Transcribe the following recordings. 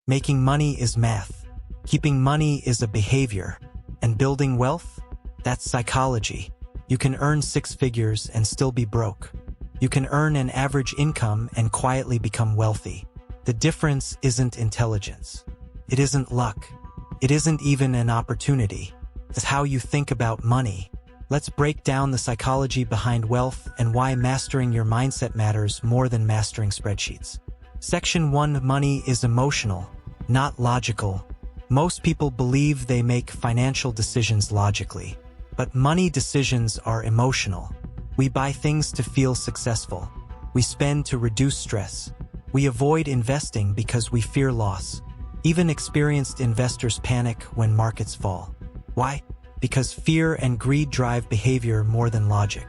Making money is math. Keeping money is a behavior. And building wealth? That's psychology. You can earn 6 figures and still be broke. You can earn an average income and quietly become wealthy. The difference isn't intelligence. It isn't luck. It isn't even an opportunity. It's how you think about money. Let's break down the psychology behind wealth and why mastering your mindset matters more than mastering spreadsheets. Section 1. Money is emotional, not logical. Most people believe they make financial decisions logically, but money decisions are emotional. We buy things to feel successful. We spend to reduce stress. We avoid investing because we fear loss. Even experienced investors panic when markets fall. Why? Because fear and greed drive behavior more than logic.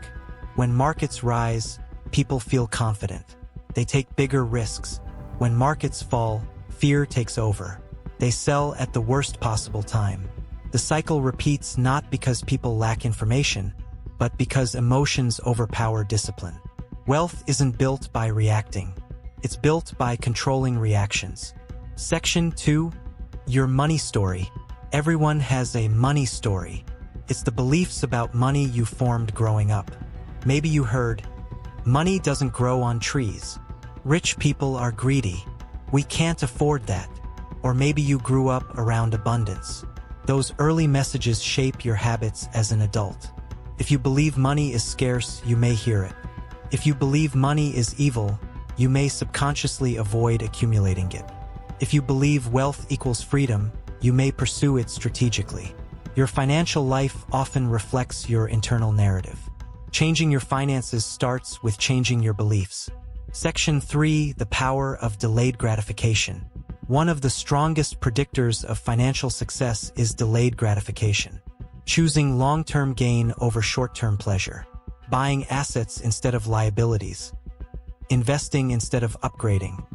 When markets rise, people feel confident. They take bigger risks. When markets fall, fear takes over. They sell at the worst possible time. The cycle repeats not because people lack information, but because emotions overpower discipline. Wealth isn't built by reacting. It's built by controlling reactions. Section 2. Your money story. Everyone has a money story. It's the beliefs about money you formed growing up. Maybe you heard, money doesn't grow on trees. Rich people are greedy. We can't afford that. Or maybe you grew up around abundance. Those early messages shape your habits as an adult. If you believe money is scarce, you may hear it. If you believe money is evil, you may subconsciously avoid accumulating it. If you believe wealth equals freedom, you may pursue it strategically. Your financial life often reflects your internal narrative. Changing your finances starts with changing your beliefs. Section 3. The power of delayed gratification. One of the strongest predictors of financial success is delayed gratification. Choosing long-term gain over short-term pleasure. Buying assets instead of liabilities. Investing instead of upgrading.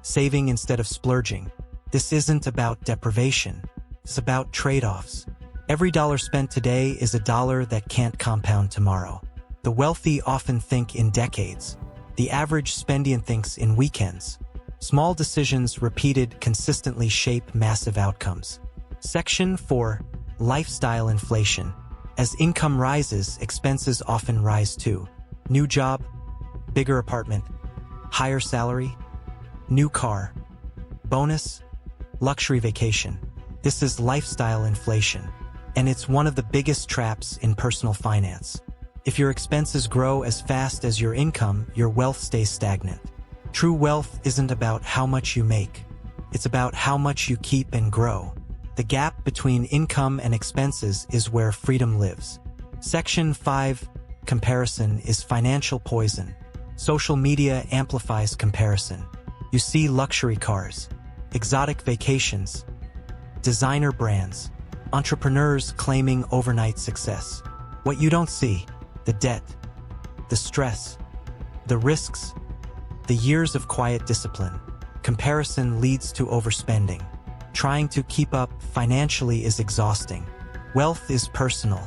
Saving instead of splurging. This isn't about deprivation. It's about trade-offs. Every dollar spent today is a dollar that can't compound tomorrow. The wealthy often think in decades. The average spendian thinks in weekends. Small decisions repeated consistently shape massive outcomes. Section 4. Lifestyle inflation. As income rises, expenses often rise too. New job, bigger apartment, higher salary, new car, bonus, luxury vacation. This is lifestyle inflation, and it's one of the biggest traps in personal finance. If your expenses grow as fast as your income, your wealth stays stagnant. True wealth isn't about how much you make. It's about how much you keep and grow. The gap between income and expenses is where freedom lives. Section 5. Comparison is financial poison. Social media amplifies comparison. You see luxury cars, exotic vacations, designer brands, entrepreneurs claiming overnight success. What you don't see, the debt, the stress, the risks, the years of quiet discipline. Comparison leads to overspending. Trying to keep up financially is exhausting. Wealth is personal.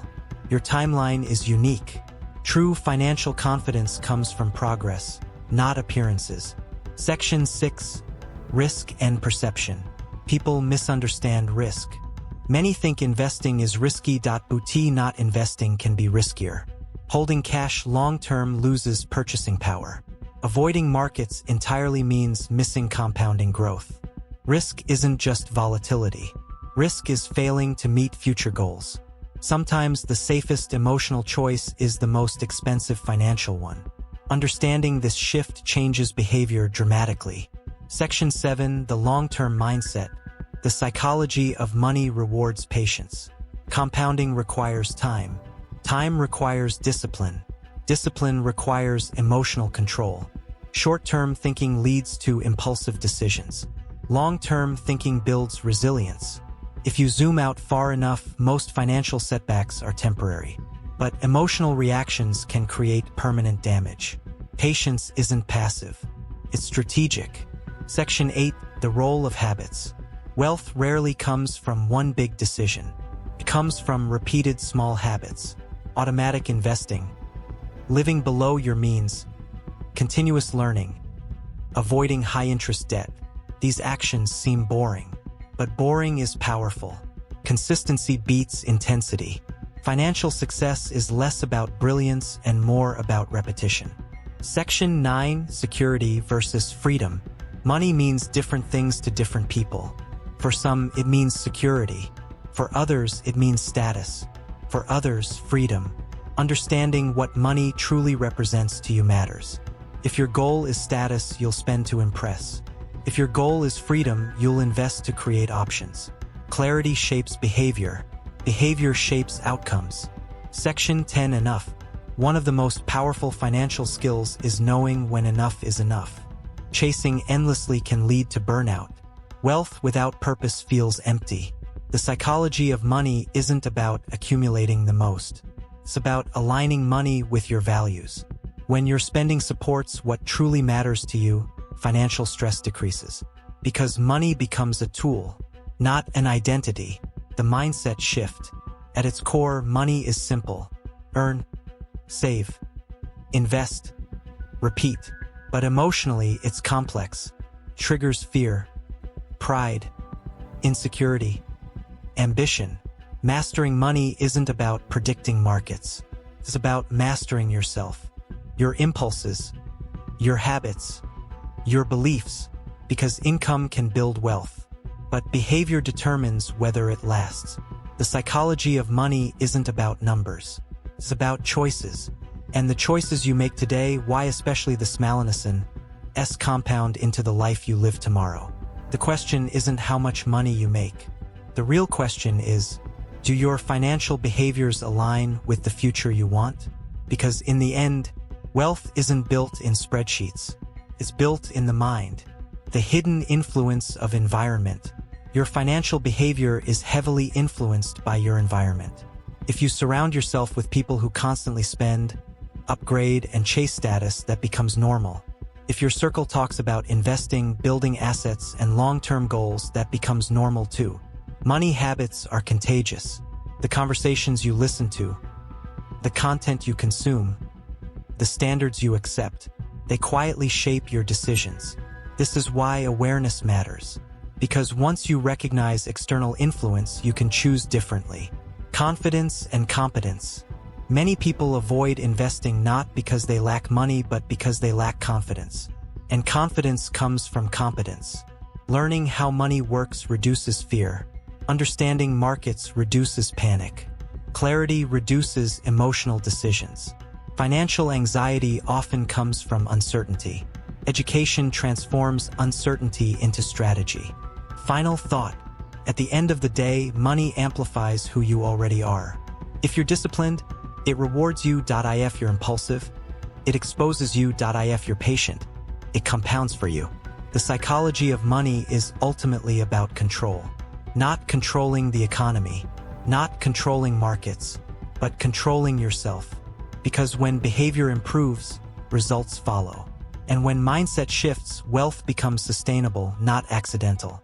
Your timeline is unique. True financial confidence comes from progress, not appearances. Section 6. Risk and perception. People misunderstand risk. Many think investing is risky. Not investing can be riskier. Holding cash long-term loses purchasing power. Avoiding markets entirely means missing compounding growth. Risk isn't just volatility. Risk is failing to meet future goals. Sometimes the safest emotional choice is the most expensive financial one. Understanding this shift changes behavior dramatically. Section 7. The long-term mindset. The psychology of money rewards patience. Compounding requires time. Time requires discipline. Discipline requires emotional control. Short-term thinking leads to impulsive decisions. Long-term thinking builds resilience. If you zoom out far enough, most financial setbacks are temporary. But emotional reactions can create permanent damage. Patience isn't passive. It's strategic. Section 8. The role of habits. Wealth rarely comes from one big decision. It comes from repeated small habits. Automatic investing. Living below your means. Continuous learning. Avoiding high-interest debt. These actions seem boring, but boring is powerful. Consistency beats intensity. Financial success is less about brilliance and more about repetition. Section 9, Security versus Freedom. Money means different things to different people. For some, it means security. For others, it means status. For others, freedom. Understanding what money truly represents to you matters. If your goal is status, you'll spend to impress. If your goal is freedom, you'll invest to create options. Clarity shapes behavior. Behavior shapes outcomes. Section 10, Enough. One of the most powerful financial skills is knowing when enough is enough. Chasing endlessly can lead to burnout. Wealth without purpose feels empty. The psychology of money isn't about accumulating the most. It's about aligning money with your values. When your spending supports what truly matters to you, financial stress decreases. Because money becomes a tool, not an identity. The mindset shift. At its core, money is simple. Earn, save, invest, repeat. But emotionally, it's complex. Triggers fear, pride, insecurity, ambition. Mastering money isn't about predicting markets. It's about mastering yourself, your impulses, your habits, your beliefs, because income can build wealth. But behavior determines whether it lasts. The psychology of money isn't about numbers. It's about choices. And the choices you make today, why especially the Smallinison, compound into the life you live tomorrow. The question isn't how much money you make. The real question is, do your financial behaviors align with the future you want? Because in the end, wealth isn't built in spreadsheets. It's built in the mind. The hidden influence of environment. Your financial behavior is heavily influenced by your environment. If you surround yourself with people who constantly spend, upgrade, and chase status, that becomes normal. If your circle talks about investing, building assets, and long-term goals, that becomes normal too. Money habits are contagious. The conversations you listen to, the content you consume, the standards you accept, they quietly shape your decisions. This is why awareness matters. Because once you recognize external influence, you can choose differently. Confidence and competence. Many people avoid investing not because they lack money, but because they lack confidence. And confidence comes from competence. Learning how money works reduces fear. Understanding markets reduces panic. Clarity reduces emotional decisions. Financial anxiety often comes from uncertainty. Education transforms uncertainty into strategy. Final thought. At the end of the day, money amplifies who you already are. If you're disciplined, it rewards you. If you're impulsive, it exposes you. If you're patient, it compounds for you. The psychology of money is ultimately about control. Not controlling the economy, not controlling markets, but controlling yourself. Because when behavior improves, results follow. And when mindset shifts, wealth becomes sustainable, not accidental.